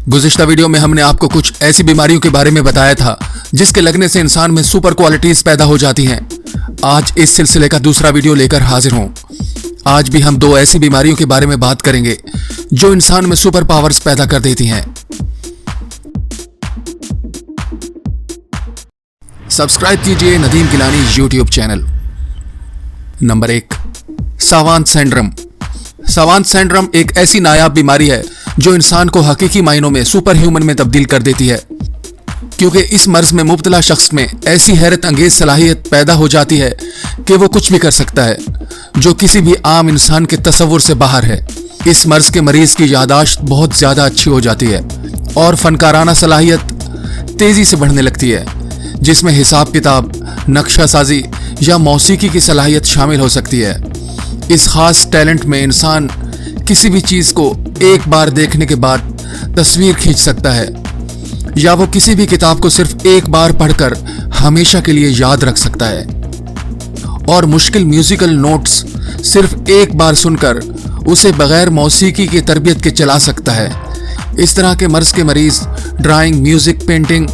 गुज़िश्ता video में हमने आपको कुछ ऐसी बीमारियों के बारे में बताया था जिसके लगने से इंसान में सुपर क्वालिटीज पैदा हो जाती हैं। आज इस सिलसिले का दूसरा वीडियो लेकर हाजिर हूं। आज भी हम दो ऐसी बीमारियों के बारे में बात करेंगे जो इंसान में सुपर पावर्स पैदा कर देती हैं। सब्सक्राइब कीजिए Nadeem Gilani YouTube channel. Number 1, savant syndrome. Savant syndrome एक ऐसी नायाब बीमारी है जो इंसान को हकीकी मायनों में सुपर ह्यूमन में तब्दील कर देती है, क्योंकि इस मर्ज में मुब्तला शख्स में ऐसी हैरत अंगेज सलाहियत पैदा हो जाती है कि वो कुछ भी कर सकता है जो किसी भी आम इंसान के तसव्वुर से बाहर है। इस मर्ज के मरीज की यादाश्त बहुत ज़्यादा अच्छी हो जाती है और फनकाराना सलाहियत तेज़ी से बढ़ने लगती है, जिसमें हिसाब किताब, नक्शा साजी या मौसीकी की सलाहियत शामिल हो सकती है। इस खास टैलेंट में इंसान किसी भी चीज़ को एक बार देखने के बाद तस्वीर खींच सकता है, या वो किसी भी किताब को सिर्फ एक बार पढ़कर हमेशा के लिए याद रख सकता है, और मुश्किल म्यूजिकल नोट्स सिर्फ एक बार सुनकर उसे बगैर मौसीकी की तरबियत के चला सकता है। इस तरह के मर्ज के मरीज drawing, music, painting,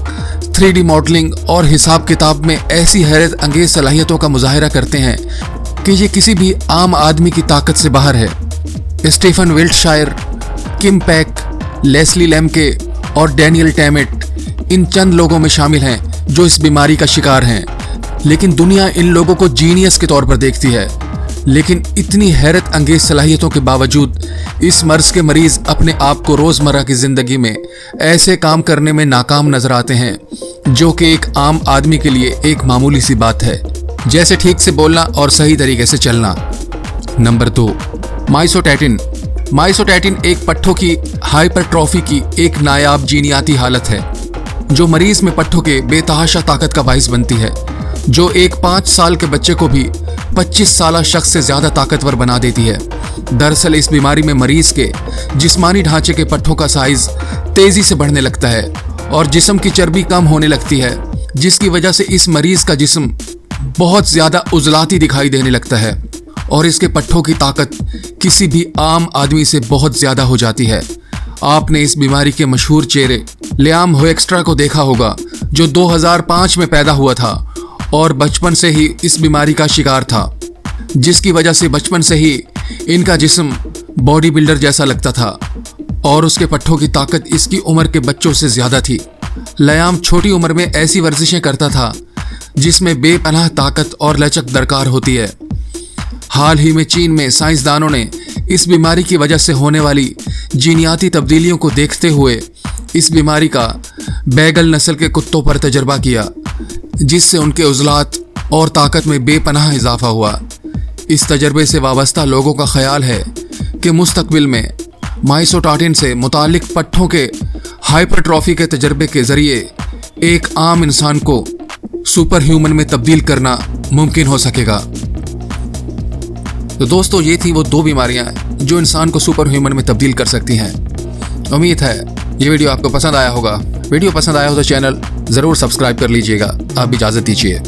3D modelling और हिसाब किताब में ऐसी हैरत अंगेज सलाहियतों का मुजाहिरा करते हैं कि ये किसी भी आम आदमी की ताकत से बाहर है। स्टीफन विल्टशायर, किम पैक, लेस्ली लेम्के और डैनियल टैमेट इन चंद लोगों में शामिल हैं जो इस बीमारी का शिकार हैं। लेकिन दुनिया इन लोगों को जीनियस के तौर पर देखती है, लेकिन इतनी हैरत अंगेज सलाहियतों के बावजूद इस मर्ज के मरीज अपने आप को रोज़मर्रा की ज़िंदगी में ऐसे काम करने में नाकाम नजर आते हैं जो कि एक आम आदमी के लिए एक मामूली सी बात है, जैसे ठीक से बोलना और सही तरीके से चलना। नंबर 2, माइसोटैटिन। माइसोटैटिन एक पट्ठों की हाइपरट्रॉफी की एक नायाब जीनियाती हालत है जो मरीज में पट्ठों के बेतहाशा ताकत का बाइस बनती है, जो एक 5 साल के बच्चे को भी 25 साल शख्स से ज़्यादा ताकतवर बना देती है। दरअसल इस बीमारी में मरीज के जिस्मानी ढांचे के पट्ठों का साइज तेज़ी से बढ़ने लगता है और जिस्म की चर्बी कम होने लगती है, जिसकी वजह से इस मरीज का जिस्म बहुत ज़्यादा उजलाती दिखाई देने लगता है और इसके पट्ठों की ताकत किसी भी आम आदमी से बहुत ज़्यादा हो जाती है। आपने इस बीमारी के मशहूर चेहरे लियाम होएक्स्ट्रा को देखा होगा, जो 2005 में पैदा हुआ था और बचपन से ही इस बीमारी का शिकार था, जिसकी वजह से बचपन से ही इनका जिस्म बॉडी बिल्डर जैसा लगता था और उसके पट्ठों की ताकत इसकी उम्र के बच्चों से ज़्यादा थी। लियाम छोटी उम्र में ऐसी वर्जिशें करता था जिसमें बेपनाह ताकत और लचक दरकार होती है। हाल ही में चीन में साइंसदानों ने इस बीमारी की वजह से होने वाली जीनियाती तब्दीलियों को देखते हुए इस बीमारी का बैगल नस्ल के कुत्तों पर तजर्बा किया, जिससे उनके उज़लात और ताकत में बेपनाह इजाफा हुआ। इस तजर्बे से वाबस्ता लोगों का ख्याल है कि मुस्तकबिल में माइसोटैटिन से मुतालिक पट्ठों के हाइपरट्रॉफी के तजर्बे के ज़रिए एक आम इंसान को सुपर ह्यूमन में तब्दील करना मुमकिन हो सकेगा। तो दोस्तों, ये थी वो 2 बीमारियां जो इंसान को सुपर ह्यूमन में तब्दील कर सकती हैं। उम्मीद है ये वीडियो आपको पसंद आया होगा। वीडियो पसंद आया हो तो चैनल ज़रूर सब्सक्राइब कर लीजिएगा। आप इजाज़त दीजिए।